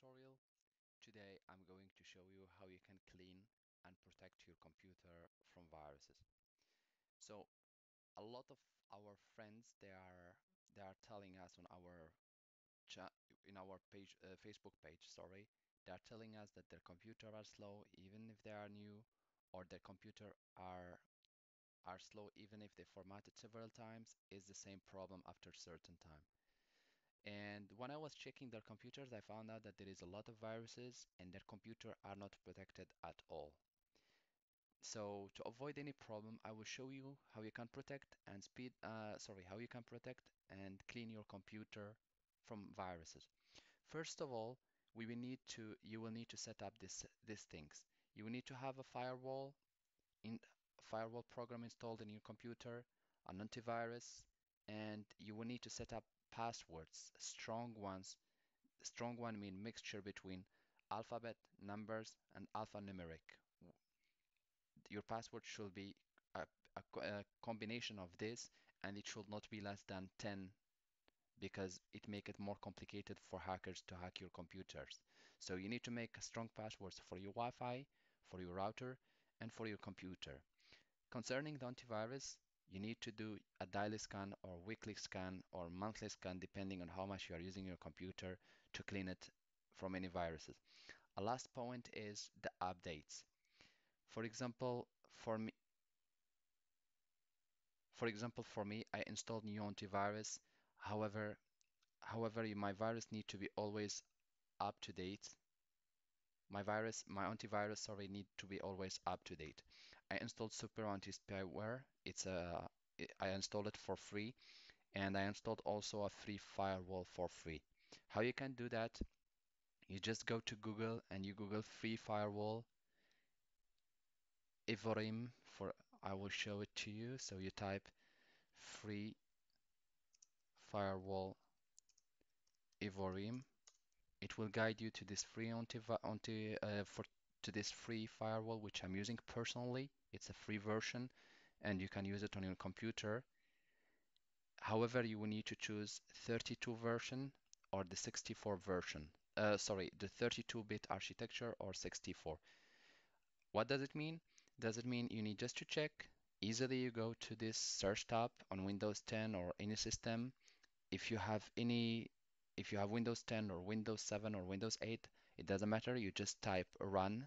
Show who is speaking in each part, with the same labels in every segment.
Speaker 1: tutorial. Today I'm going to show you how you can clean and protect your computer from viruses. So a lot of our friends they are telling us on our chat in our page Facebook page, sorry, they are telling us that their computer are slow even if they are new, or their computer are slow even if they formatted several times. Is the same problem after certain time. And when I was checking their computers, I found out that there is a lot of viruses and their computer are not protected at all. So to avoid any problem, I will show you how you can protect and how you can protect and clean your computer from viruses. First of all, you will need to set up these things. You will need to have a in firewall program installed in your computer, an antivirus, and you will need to set up passwords, strong ones. Strong one mean mixture between alphabet, numbers, and alphanumeric. Your password should be a combination of this, and it should not be less than 10 because it make it more complicated for hackers to hack your computers. So you need to make strong passwords for your Wi-Fi, for your router, and for your computer. Concerning the antivirus, you need to do a daily scan or weekly scan or monthly scan depending on how much you are using your computer to clean it from any viruses. A last point is the updates. For example, for me, I installed new antivirus. However, my virus need to be always up to date. My antivirus, sorry, need to be always up to date. I installed Super Anti-Spyware. I installed it for free, and I installed also a free firewall for free. How you can do that? You just go to Google and you Google free firewall Ivorim for I will show it to you. So you type free firewall Ivorim. It will guide you to this free to this free firewall which I'm using personally. It's a free version and you can use it on your computer. However, you will need to choose 32 version or the 64 version. The 32-bit architecture or 64. What does it mean? Does it mean you need just to check? Easily you go to this search tab on Windows 10 or any system. If you have Windows 10 or Windows 7 or Windows 8, it doesn't matter. You just type run,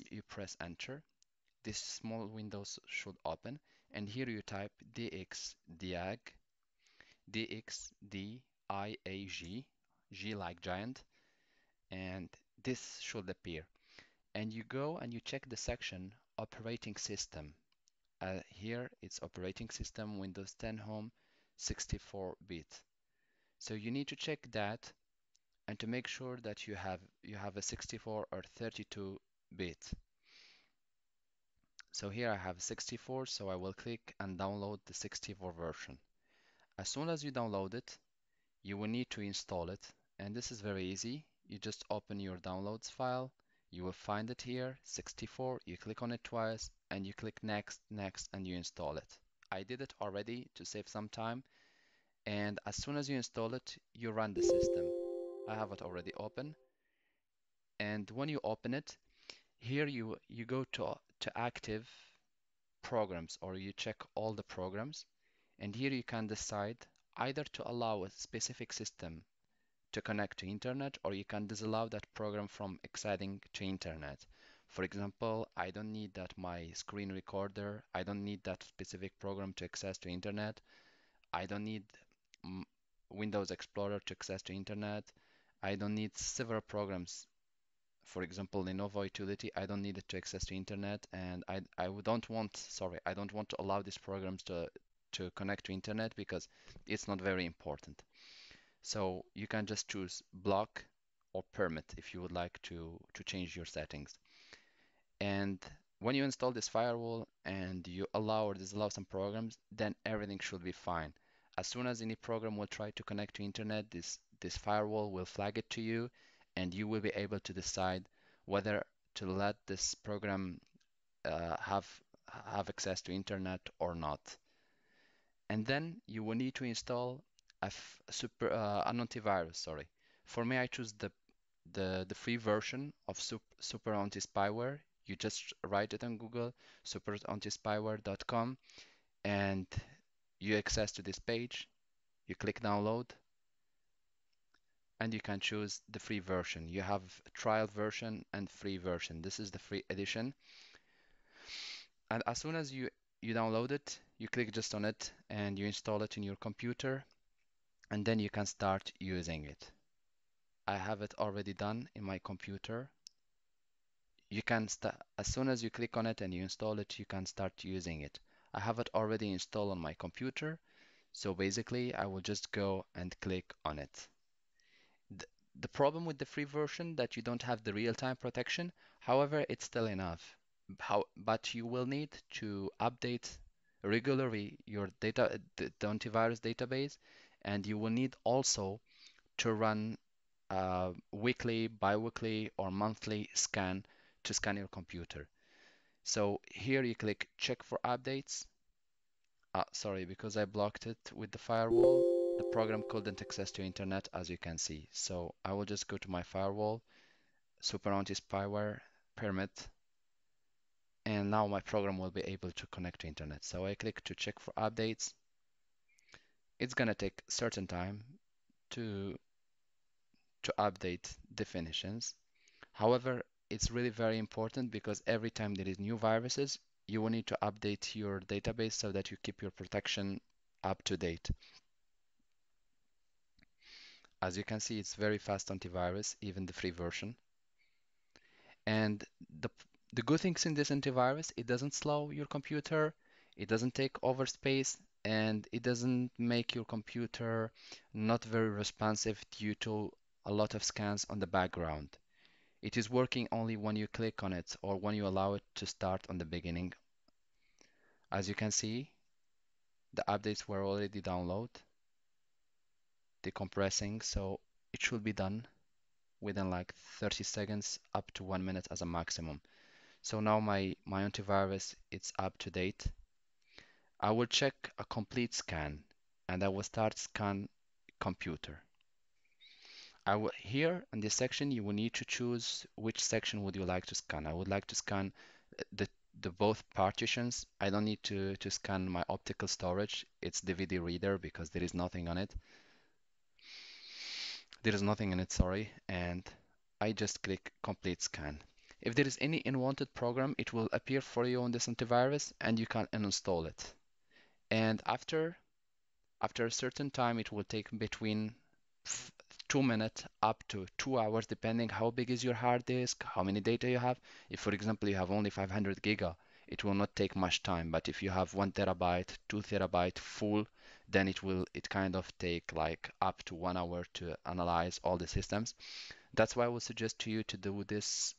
Speaker 1: you press enter. This small window should open, and here you type dxdiag, dxdiag, G like giant, and this should appear. And you go and you check the section operating system. Here it's operating system Windows 10 Home 64-bit. So you need to check that and to make sure that you have a 64 or 32 bit. So here I have 64, so I will click and download the 64 version. As soon as you download it, you will need to install it, and this is very easy. You just open your downloads file, you will find it here, 64, you click on it twice, and you click next, next, and you install it. I did it already to save some time, and as soon as you install it, you run the system. I have it already open. And when you open it, here you go to active programs or you check all the programs. And here you can decide either to allow a specific system to connect to internet or you can disallow that program from accessing to internet. For example, I don't need that my screen recorder, I don't need that specific program to access to internet. I don't need Windows Explorer to access to internet. I don't need several programs. For example, Lenovo utility, I don't need it to access to internet, and I don't want, sorry, I don't want to allow these programs to connect to internet because it's not very important. So you can just choose block or permit if you would like to change your settings. And when you install this firewall and you allow or disallow some programs, then everything should be fine. As soon as any program will try to connect to internet, this firewall will flag it to you, and you will be able to decide whether to let this program have access to internet or not. And then you will need to install an antivirus. Sorry, for me, I choose the free version of Super Anti-Spyware. You just write it on Google, superantispyware.com, and you access to this page. You click download, and you can choose the free version. You have trial version and free version. This is the free edition. And as soon as you download it, you click just on it and you install it in your computer, and then you can start using it. I have it already done in my computer. You can start as soon as you click on it and you install it, you can start using it. I have it already installed on my computer, so basically I will just go and click on it. The, the problem with the free version that you don't have the real-time protection. However, it's still enough. But you will need to update regularly your data, the antivirus database, and you will need also to run weekly, bi-weekly, or monthly scan to scan your computer. So here you click check for updates. Sorry, because I blocked it with the firewall, the program couldn't access to internet as you can see. So I will just go to my firewall, super anti-spyware permit, and now my program will be able to connect to internet. So I click to check for updates. It's gonna take certain time to update definitions. However, it's really very important because every time there is new viruses, you will need to update your database so that you keep your protection up to date. As you can see, it's very fast antivirus, even the free version. And the the good things in this antivirus, it doesn't slow your computer, it doesn't take over space, and it doesn't make your computer not very responsive due to a lot of scans on the background. It is working only when you click on it or when you allow it to start on the beginning. As you can see, the updates were already downloaded, decompressing, so it should be done within like 30 seconds up to 1 minute as a maximum. So now my antivirus it's up to date. I will check a complete scan and I will start scan computer. Here in this section you will need to choose which section would you like to scan. I would like to scan the the both partitions. I don't need to scan my optical storage. It's DVD reader because there is nothing on it. There is nothing in it, sorry, and I just click complete scan. If there is any unwanted program, it will appear for you on this antivirus and you can uninstall it. And after a certain time, it will take between 2 minutes up to 2 hours, depending how big is your hard disk, how many data you have. If, for example, you have only 500 giga, it will not take much time. But if you have 1 TB, 2 TB full, then it kind of take like up to 1 hour to analyze all the systems. That's why I would suggest to you to do this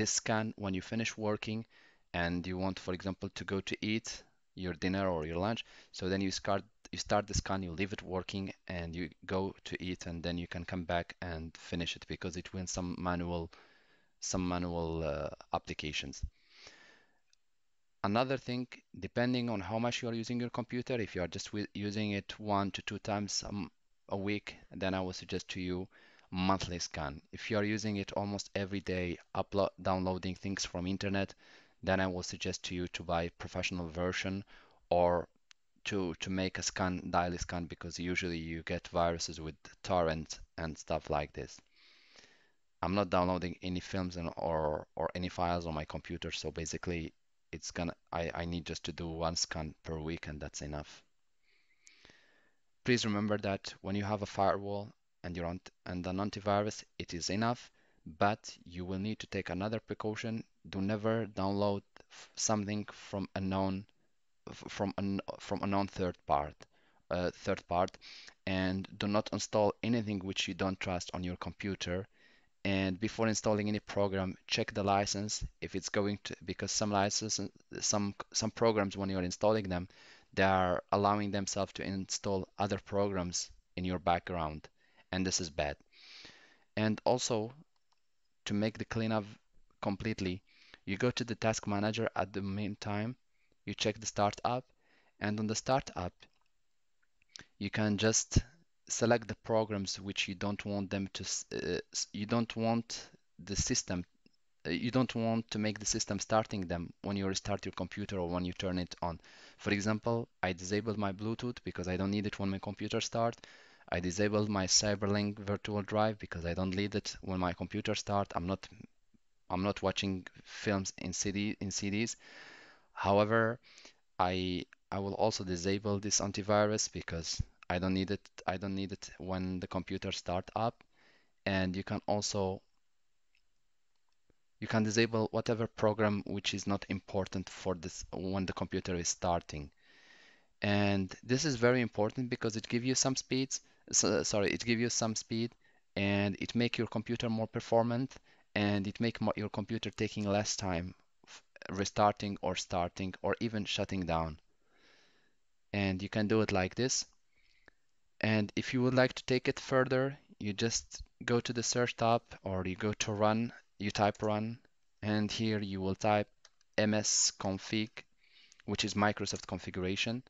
Speaker 1: scan when you finish working and you want, for example, to go to eat your dinner or your lunch. So then you start the scan, you leave it working, and you go to eat, and then you can come back and finish it because it wins some manual applications. Another thing, depending on how much you are using your computer, if you are just using it 1 to 2 times a week, then I would suggest to you monthly scan. If you are using it almost every day, downloading things from internet, then I will suggest to you to buy professional version or to make a scan, daily scan, because usually you get viruses with torrent and stuff like this. I'm not downloading any films or any files on my computer, so basically I need just to do one scan per week and that's enough. Please remember that when you have a firewall and and an antivirus, it is enough, but you will need to take another precaution. Do never download something from from a known third part, and do not install anything which you don't trust on your computer. And before installing any program, check the license if it's going to, because some programs when you're installing them, they are allowing themselves to install other programs in your background, and this is bad. And also, to make the cleanup completely, you go to the task manager at the meantime, you check the startup, and on the startup, you can just select the programs which you don't want them to, you don't want the system, you don't want to make the system starting them when you restart your computer or when you turn it on. For example, I disabled my Bluetooth because I don't need it when my computer starts. I disabled my Cyberlink virtual drive because I don't need it when my computer starts. I'm not watching films in CDs. However, I will also disable this antivirus because I don't need it. I don't need it when the computer start up. And you can disable whatever program which is not important for this when the computer is starting. And this is very important because it gives you some speeds. Sorry, it gives you some speed, and it make your computer more performant, and it make your computer taking less time restarting or starting or even shutting down. And you can do it like this. And if you would like to take it further, you just go to the search tab or you go to run, you type run, and here you will type msconfig, which is Microsoft configuration,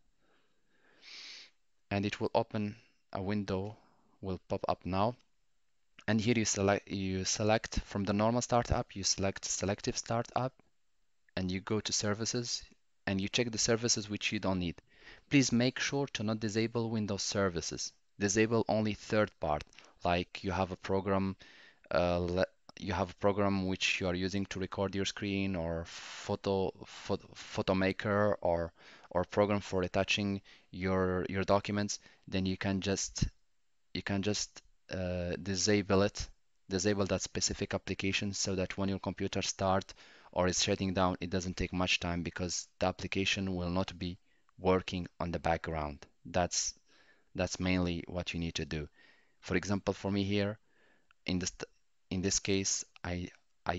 Speaker 1: and it will open a window, will pop up now. And here you select from the normal startup, you select selective startup, and you go to services and you check the services which you don't need. Please make sure to not disable Windows services. Disable only third part, like uh, you have a program which you are using to record your screen, or photo maker, or program for retouching your documents. Then you can just disable it, disable that specific application so that when your computer start or is shutting down, it doesn't take much time because the application will not be working on the background. That's mainly what you need to do. For example, for me here, in this in this case, I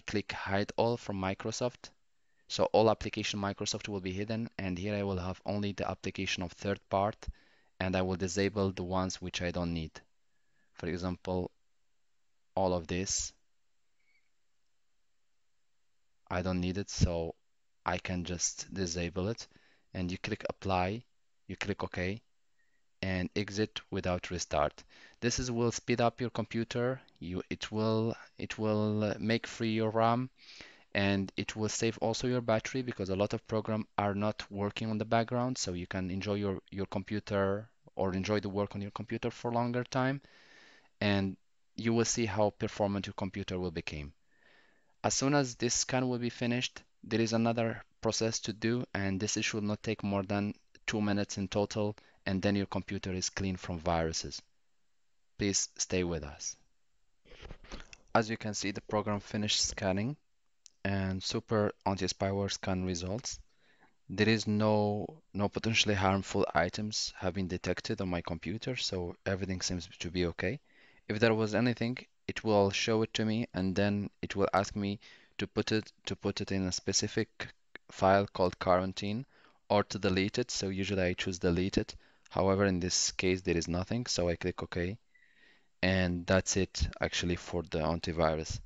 Speaker 1: click hide all from Microsoft. So all application Microsoft will be hidden, and here I will have only the application of third part, and I will disable the ones which I don't need. For example, all of this, I don't need it, so I can just disable it. And you click apply, you click OK, and exit without restart. This will speed up your computer. It will make free your RAM, and it will save also your battery because a lot of programs are not working on the background, so you can enjoy your computer or enjoy the work on your computer for a longer time, and you will see how performant your computer will become. As soon as this scan will be finished, there is another process to do, and this should not take more than 2 minutes in total, and then your computer is clean from viruses. Please stay with us. As you can see, the program finished scanning and super anti-spyware scan results. There is no potentially harmful items have been detected on my computer, so everything seems to be okay. If there was anything, it will show it to me, and then it will ask me to put it in a specific file called quarantine, or to delete it. So usually I choose delete it. However, in this case there is nothing, so I click OK, and that's it actually for the antivirus.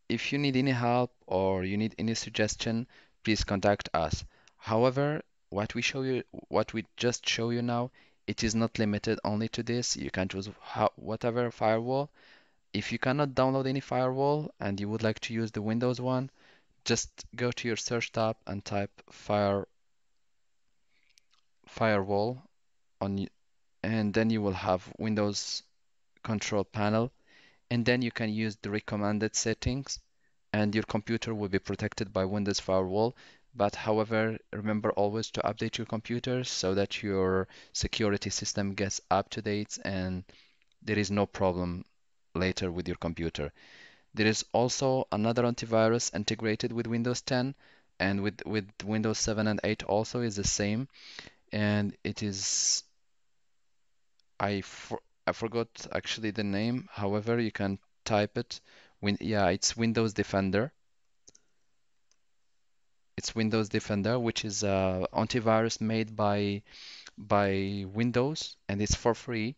Speaker 1: If you need any help or you need any suggestion, please contact us. However, what we just show you now, it is not limited only to this. You can choose whatever firewall. If you cannot download any firewall and you would like to use the Windows one, just go to your search tab and type firewall and then you will have Windows control panel, and then you can use the recommended settings, and your computer will be protected by Windows Firewall. But however, remember always to update your computer so that your security system gets up to date and there is no problem later with your computer. There is also another antivirus integrated with Windows 10, and with Windows 7 and 8 also is the same, and it is I forgot actually the name. However, you can type it. Yeah, it's Windows Defender. It's Windows Defender, which is a antivirus made by Windows, and it's for free.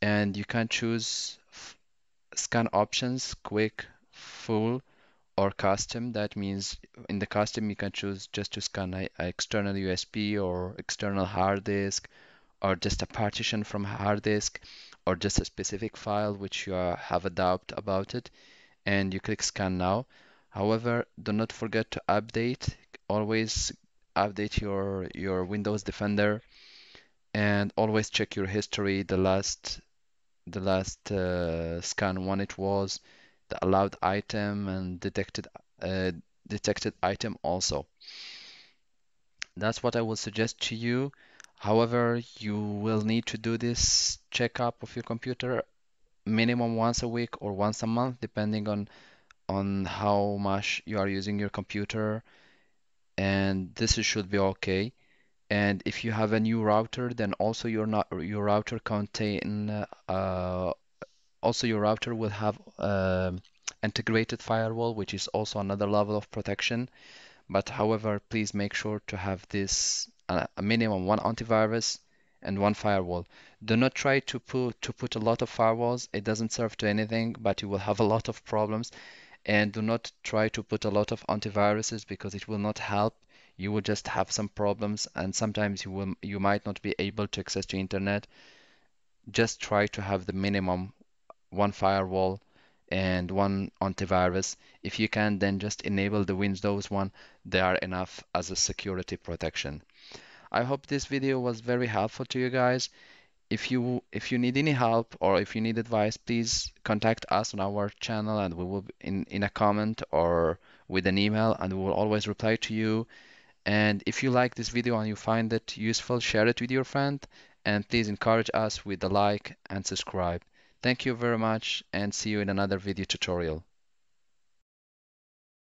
Speaker 1: And you can choose scan options, quick, full, or custom. That means in the custom you can choose just to scan a external USB or external hard disk or just a partition from a hard disk, or just a specific file which you have a doubt about it, and you click scan now. However, do not forget to update. Always update your Windows Defender, and always check your history, the last scan when it was, the allowed item, and uh, detected item also. That's what I will suggest to you. However, you will need to do this checkup of your computer minimum once a week or once a month, depending on how much you are using your computer, and should be okay. And if you have a new router, then also your router contain also your router will have integrated firewall, which is also another level of protection. But however, please make sure to have this a minimum one antivirus and one firewall. Do not try to put a lot of firewalls. It doesn't serve to anything, but you will have a lot of problems. And do not try to put a lot of antiviruses because it will not help. You will just have some problems, and sometimes you might not be able to access the internet. Just try to have the minimum one firewall and one antivirus. If you can, then just enable the Windows one. They are enough as a security protection. I hope this video was very helpful to you guys. If you need any help or if you need advice, please contact us on our channel, and we will in a comment or with an email, and we will always reply to you. And if you like this video and you find it useful, share it with your friend, and please encourage us with a like and subscribe. Thank you very much, and see you in another video tutorial.